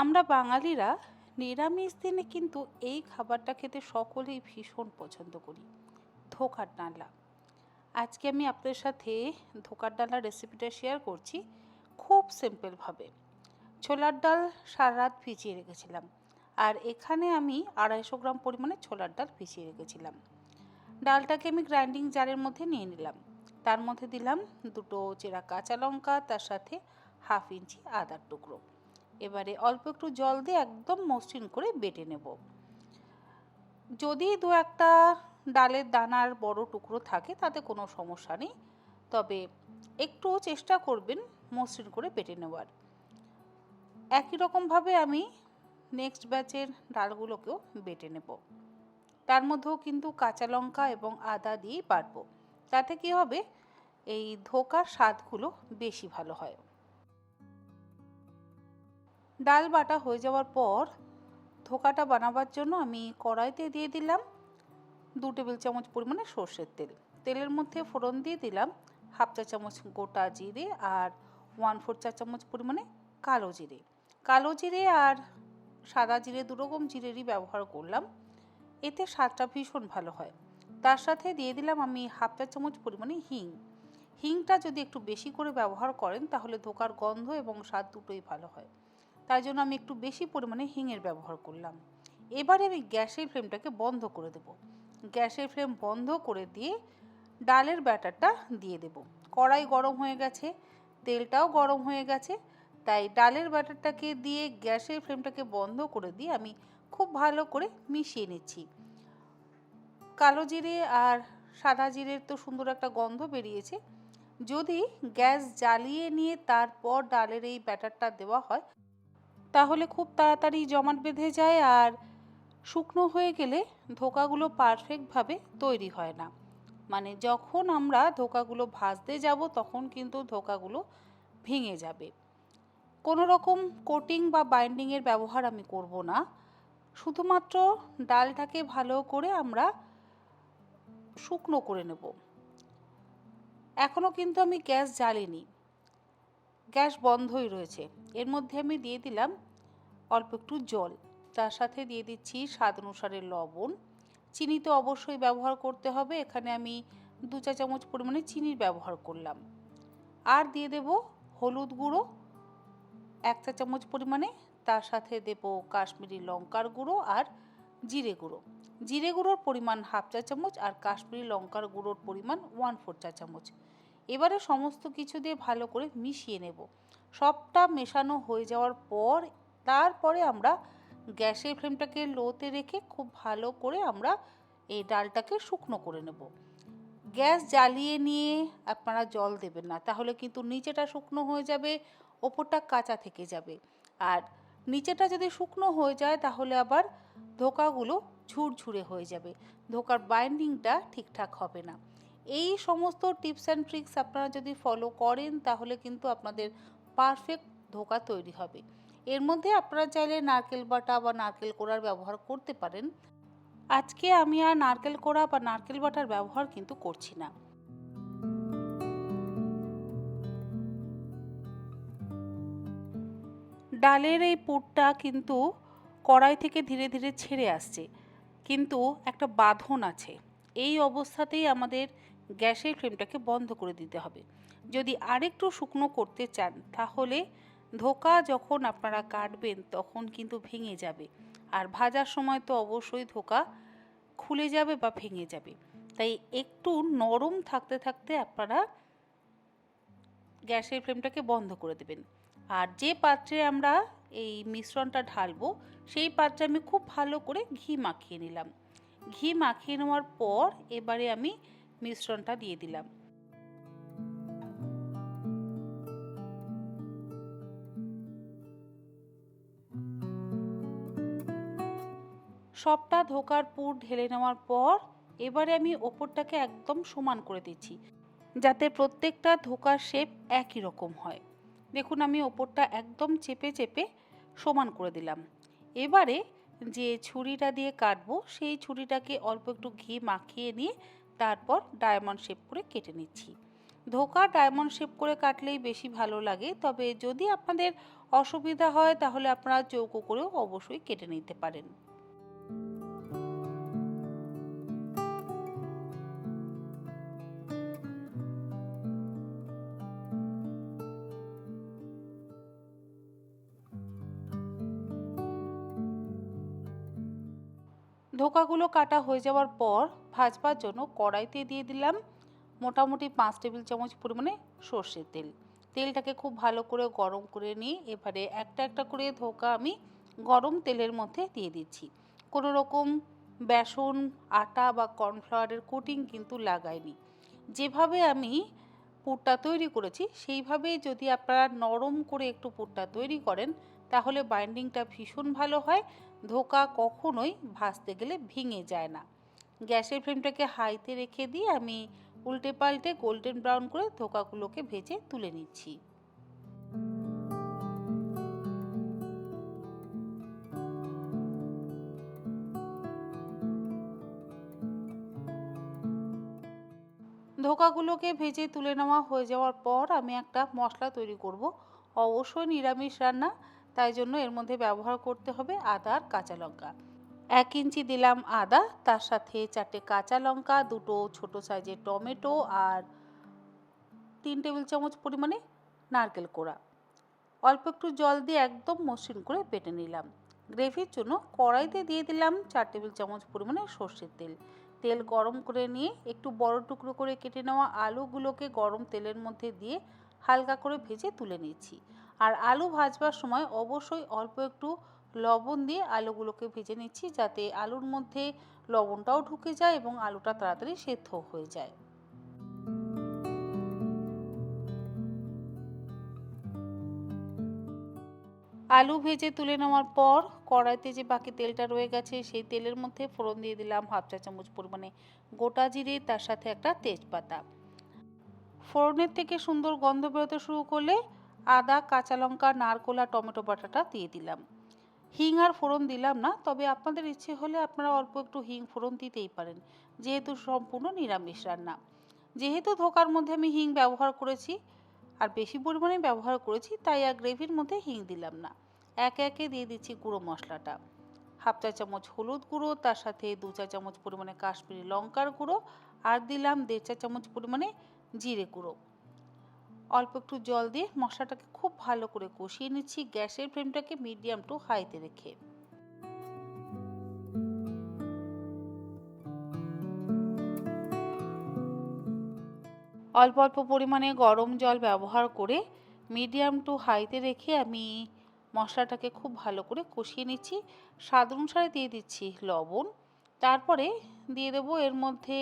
আমরা বাঙালিরা নিরামিষ দিনে কিন্তু এই খাবারটা খেতে সকলেই ভীষণ পছন্দ করি, ধোকার ডালনা। আজকে আমি আপনাদের সাথে ধোকার ডালনার রেসিপিটা শেয়ার করছি খুব সিম্পলভাবে। ছোলার ডাল সারা রাত ভিজিয়ে রেখেছিলাম, আর এখানে আমি 250 গ্রাম পরিমাণে ছোলার ডাল ভিজিয়ে রেখেছিলাম। ডালটাকে আমি গ্রাইন্ডিং জারের মধ্যে নিয়ে নিলাম। তার মধ্যে দিলাম দুটো চেরা কাঁচা লঙ্কা, তার সাথে 1/2 ইঞ্চি আদার টুকরো। এবারে অল্প একটু জল দিয়ে একদম মসৃণ করে বেটে নেব। যদি দু একটা ডালের দানার বড় টুকরো থাকে তাতে কোনো সমস্যা নেই, তবে একটু চেষ্টা করবেন মসৃণ করে বেটে নেওয়ার। একই রকমভাবে আমি নেক্সট ব্যাচের ডালগুলোকেও বেটে নেব। তার মধ্যেও কিন্তু কাঁচা লঙ্কা এবং আদা দিয়েই বাটবো, তাতে কি হবে, এই ধোকার স্বাদগুলো বেশি ভালো হয়। ডাল বাটা হয়ে যাওয়ার পর ধোকাটা বানাবার জন্য আমি কড়াইতে দিয়ে দিলাম 2 টেবিল চামচ পরিমাণে সর্ষের তেল। তেলের মধ্যে ফোড়ন দিয়ে দিলাম 1/2 চা চামচ গোটা জিরে আর 1/4 চা চামচ পরিমাণে কালো জিরে। কালো জিরে আর সাদা জিরে দুরকম জিরেরই ব্যবহার করলাম, এতে স্বাদটা ভীষণ ভালো হয়। তার সাথে দিয়ে দিলাম আমি 1/2 চা চামচ পরিমাণে হিং। হিংটা যদি একটু বেশি করে ব্যবহার করেন তাহলে ধোকার গন্ধ এবং স্বাদ দুটোই ভালো হয়, তাই জন্য আমি একটু বেশি পরিমাণে হিঙের ব্যবহার করলাম। এবারে আমি গ্যাসের ফ্লেমটাকে বন্ধ করে দেব। গ্যাসের ফ্লেম বন্ধ করে দিয়ে ডালের ব্যাটারটা দিয়ে দেব। কড়াই গরম হয়ে গেছে, তেলটাও গরম হয়ে গেছে, তাই ডালের ব্যাটারটাকে দিয়ে গ্যাসের ফ্লেমটাকে বন্ধ করে দিয়ে আমি খুব ভালো করে মিশিয়ে নিচ্ছি। কালো জিরে আর সাদা জিরের তো সুন্দর একটা গন্ধ বেরিয়েছে। যদি গ্যাস জ্বালিয়ে নিয়ে তারপর ডালের এই ব্যাটারটা দেওয়া হয় তাহলে খুব তাড়াতাড়ি জমাট বেঁধে যায়, আর শুকনো হয়ে গেলে ধোকাগুলো পারফেক্টভাবে তৈরি হয় না। মানে যখন আমরা ধোকাগুলো ভাজতে যাব তখন কিন্তু ধোকাগুলো ভেঙে যাবে। কোনো রকম কোটিং বা বাইন্ডিংয়ের ব্যবহার আমি করব না, শুধুমাত্র ডালটাকে ভালো করে আমরা শুকনো করে নেব। এখনও কিন্তু আমি গ্যাস জ্বালিনি, গ্যাস বন্ধই রয়েছে। এর মধ্যে আমি দিয়ে দিলাম অল্প একটু জল, তার সাথে দিয়ে দিচ্ছি স্বাদ অনুসারে লবণ। চিনি তো অবশ্যই ব্যবহার করতে হবে, এখানে আমি 2 চা চামচ পরিমাণে চিনির ব্যবহার করলাম। আর দিয়ে দেব হলুদ গুঁড়ো 1 চা চামচ পরিমাণে, তার সাথে দেব কাশ্মীরি লঙ্কার গুঁড়ো আর জিরে গুঁড়ো। জিরে গুঁড়োর পরিমাণ 1/2 চা চামচ আর কাশ্মীরি লঙ্কার গুঁড়োর পরিমাণ 1/4 চা চামচ। এবারে সমস্ত কিছু দিয়ে ভালো করে মিশিয়ে নেব। সবটা মেশানো হয়ে যাওয়ার পর তারপরে আমরা গ্যাসের ফ্লেমটাকে লোতে রেখে খুব ভালো করে আমরা এই ডালটাকে শুকনো করে নেব। গ্যাস জ্বালিয়ে নিয়ে আপনারা জল দেবেন না, তাহলে কিন্তু নিচেটা শুকনো হয়ে যাবে, ওপরটা কাঁচা থেকে যাবে। আর নিচেটা যদি শুকনো হয়ে যায় তাহলে আবার ধোকাগুলো ঝুরঝুরে হয়ে যাবে, ধোকার বাইন্ডিংটা ঠিকঠাক হবে না। এই সমস্ত টিপস অ্যান্ড ট্রিক্স আপনারা যদি ফলো করেন তাহলে কিন্তু আপনাদের পারফেক্ট ধোকা তৈরি হবে। এর মধ্যে আপনারা চাইলে নারকেল বাটা বা নারকেল কোড়ার ব্যবহার করতে পারেন। আজকে আমি আর নারকেল কোড়া বা নারকেল বাটার ব্যবহার কিন্তু করছি না। ডালের এই পুরটা কিন্তু কড়াই থেকে ধীরে ধীরে ছেড়ে আসছে, কিন্তু একটা বাঁধন আছে। এই অবস্থাতেই আমাদের গ্যাসের ফ্লেমটাকে বন্ধ করে দিতে হবে। যদি আরেকটু শুকনো করতে চান তাহলে ধোকা যখন আপনারা কাটবেন তখন কিন্তু ভেঙে যাবে, আর ভাজার সময় তো অবশ্যই ধোকা খুলে যাবে বা ভেঙে যাবে। তাই একটু নরম থাকতে থাকতে আপনারা গ্যাসের ফ্লেমটাকে বন্ধ করে দেবেন। আর যে পাত্রে আমরা এই মিশ্রণটা ঢালবো সেই পাত্রে আমি খুব ভালো করে ঘি মাখিয়ে নিলাম। ঘি মাখিয়ে নেওয়ার পর এবারে আমি মিশ্রণটা দিয়ে দিলাম। সবটা ধোকার পুর ঢেলে নেওয়ার পর এবারে আমি ওপরটাকে একদম সমান করে দিচ্ছি, যাতে প্রত্যেকটা ধোকার শেপ একই রকম হয়। দেখুন আমি ওপরটা একদম চেপে চেপে সমান করে দিলাম। এবারে যে ছুরিটা দিয়ে কাটবো সেই ছুরিটাকে অল্প একটু ঘি মাখিয়ে নিয়ে তারপর ডায়মন্ড শেপ করে কেটে নিচ্ছি। ধোকা ডায়মন্ড শেপ করে কাটলেই বেশি ভালো লাগে, তবে যদি আপনাদের অসুবিধা হয় তাহলে আপনারা চৌকো করেও অবশ্যই কেটে নিতে পারেন। ধোকাগুলো কাটা হয়ে যাওয়ার পর ভাজবার জন্য কড়াইতে দিয়ে দিলাম মোটামুটি 5 টেবিল চামচ পরিমাণে সর্ষের তেল। তেলটাকে খুব ভালো করে গরম করে নিয়ে এবারে একটা একটা করে ধোকা আমি গরম তেলের মধ্যে দিয়ে দিচ্ছি। কোনো রকম বেসন, আটা বা কর্নফ্লাওয়ারের কোটিং কিন্তু লাগাইনি। যেভাবে আমি পুরটা তৈরি করেছি সেইভাবেই যদি আপনারা নরম করে একটু পুরটা তৈরি করেন তাহলে বাইন্ডিংটা ভীষণ ভালো হয়, ধোকা কখনোই ভাজতে গেলে ভেঙে যায় না। গ্যাসের ফ্লেমটাকে হাইতে রেখে দিয়ে আমি উল্টে পাল্টে গোল্ডেন ব্রাউন করে ধোকাগুলোকে ভেজে তুলে নিচ্ছি। ধোকাগুলোকে ভেজে তুলে নেওয়া হয়ে যাওয়ার পর আমি একটা মশলা তৈরি করব। অবশ্যই নিরামিষ রান্না, তাই জন্য এর মধ্যে ব্যবহার করতে হবে আদা আর কাঁচা লঙ্কা। 1 ইঞ্চি দিলাম আদা, তার সাথে 4টে কাঁচা লঙ্কা, 2টো ছোট সাইজের টমেটো আর 3 টেবিল চামচ পরিমাণে নারকেল কোড়া। অল্প একটু জল দিয়ে একদম মসৃণ করে বেটে নিলাম। গ্রেভির জন্য কড়াইতে দিয়ে দিলাম 4 টেবিল চামচ পরিমাণে সর্ষের তেল। তেল গরম করে নিয়ে একটু বড় টুকরো করে কেটে নেওয়া আলুগুলোকে গরম তেলের মধ্যে দিয়ে হালকা করে ভেজে তুলে নিচ্ছি। আর আলু ভাজবার সময় অবশ্যই অল্প একটু লবণ দিয়ে আলুগুলোকে ভেজে নিচ্ছি, যাতে আলুর মধ্যে লবণটাও ঢুকে যায় এবং আলুটা তাড়াতাড়ি সেদ্ধ হয়ে যায়। আলু ভেজে তুলে নেওয়ার পর কড়াইতে যে বাকি তেলটা রয়ে গেছে সেই তেলের মধ্যে ফোড়ন দিয়ে দিলাম 1/2 চা চামচ পরিমাণে গোটা জিরে, তার সাথে একটা তেজপাতা। ফোড়নের থেকে সুন্দর গন্ধ বেরোতে শুরু করলে আদা, কাঁচা লঙ্কা, নারকোল আর টমেটো বাটাটা দিয়ে দিলাম। হিং আর ফোড়ন দিলাম না, তবে আপনাদের ইচ্ছে হলে আপনারা অল্প একটু হিং ফোড়ন দিতেই পারেন, যেহেতু সম্পূর্ণ নিরামিষ রান্না। যেহেতু ধোকার মধ্যে আমি হিং ব্যবহার করেছি আর বেশি পরিমাণে ব্যবহার করেছি, তাই আর গ্রেভির মধ্যে হিং দিলাম না। একে একে দিয়ে দিচ্ছি গুঁড়ো মশলাটা। 1/2 চা চামচ হলুদ গুঁড়ো, তার সাথে 2 চা চামচ পরিমাণে কাশ্মীরি লঙ্কার গুঁড়ো আর দিলাম 1.5 চা চামচ পরিমাণে জিরে গুঁড়ো। অল্প একটু জল দিয়ে মশলাটাকে খুব ভালো করে কষিয়ে নিচ্ছি, গ্যাসের ফ্লেমটাকে মিডিয়াম টু হাইতে রেখে। অল্প অল্প পরিমাণে গরম জল ব্যবহার করে মিডিয়াম টু হাইতে রেখে আমি মশলাটাকে খুব ভালো করে কষিয়ে নিচ্ছি। স্বাদ অনুসারে দিয়ে দিচ্ছি লবণ, তারপরে দিয়ে দেবো এর মধ্যে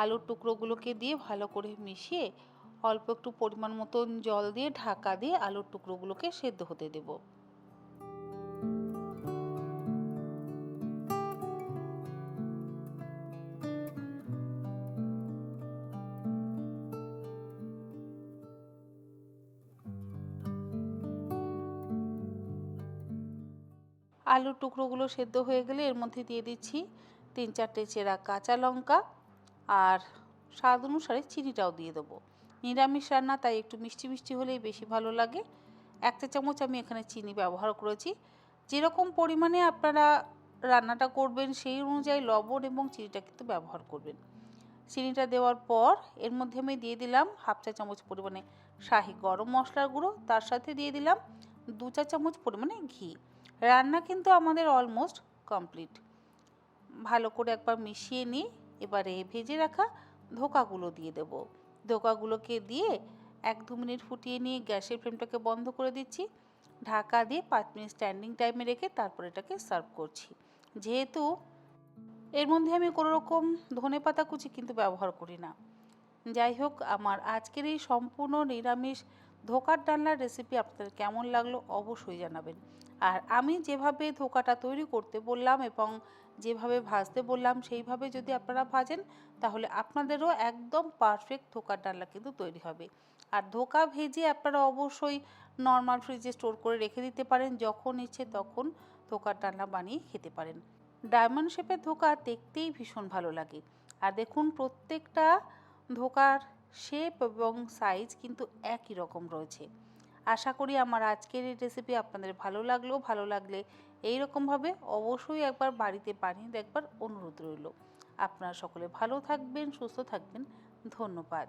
আলুর টুকরোগুলোকে দিয়ে ভালো করে মিশিয়ে অল্প একটু পরিমাণ মতন জল দিয়ে ঢাকা দিয়ে আলুর টুকরোগুলোকে সেদ্ধ হতে দেবো। আলুর টুকরোগুলো সেদ্ধ হয়ে গেলে এর মধ্যে দিয়ে দিচ্ছি 3-4টে চেরা কাঁচা লঙ্কা আর স্বাদ অনুসারে চিনিটাও দিয়ে দেবো। নিরামিষ রান্না, তাই একটু মিষ্টি মিষ্টি হলেই বেশি ভালো লাগে। 1 চা চামচ আমি এখানে চিনি ব্যবহার করেছি। যেরকম পরিমাণে আপনারা রান্নাটা করবেন সেই অনুযায়ী লবণ এবং চিনিটা কিন্তু ব্যবহার করবেন। চিনিটা দেওয়ার পর এর মধ্যে আমি দিয়ে দিলাম 1/2 চা চামচ পরিমাণে শাহি গরম মশলার গুঁড়ো, তার সাথে দিয়ে দিলাম 2 চা চামচ পরিমাণে ঘি। রান্না কিন্তু আমাদের অলমোস্ট কমপ্লিট। ভালো করে একবার মিশিয়ে নিয়ে এবারে ভেজে রাখা ধোকাগুলো দিয়ে দেব। ধোকাগুলোকে দিয়ে 1-2 মিনিট ফুটিয়ে নিয়ে গ্যাসের ফ্লেমটাকে বন্ধ করে দিচ্ছি। ঢাকা দিয়ে 5 মিনিট স্ট্যান্ডিং টাইমে রেখে তারপর এটাকে সার্ভ করছি। যেহেতু এর মধ্যে আমি কোনো রকম ধনেপাতা কুচি কিন্তু ব্যবহার করি না। যাই হোক, আমার আজকের এই সম্পূর্ণ নিরামিষ ধোকার ডালনার রেসিপি আপনাদের কেমন লাগলো অবশ্যই জানাবেন। আর আমি যেভাবে ধোকাটা তৈরি করতে বললাম এবং যেভাবে ভাজতে বললাম সেইভাবে যদি আপনারা ভাজেন তাহলে আপনাদেরও একদম পারফেক্ট ধোকার ডালনা কিন্তু তৈরি হবে। আর ধোকা ভেজে আপনারা অবশ্যই নর্মাল ফ্রিজে স্টোর করে রেখে দিতে পারেন, যখন ইচ্ছে তখন ধোকার ডালনা বানিয়ে খেতে পারেন। ডায়মন্ড শেপের ধোকা দেখতেই ভীষণ ভালো লাগে। আর দেখুন প্রত্যেকটা ধোকার শেপ এবং সাইজ কিন্তু একই রকম রয়েছে। আশা করি আমার আজকের এই রেসিপি আপনাদের ভালো লাগলো। ভালো লাগলে এইরকমভাবে অবশ্যই একবার বাড়িতে বানিয়ে দেখবার অনুরোধ রইল। আপনারা সকলে ভালো থাকবেন, সুস্থ থাকবেন। ধন্যবাদ।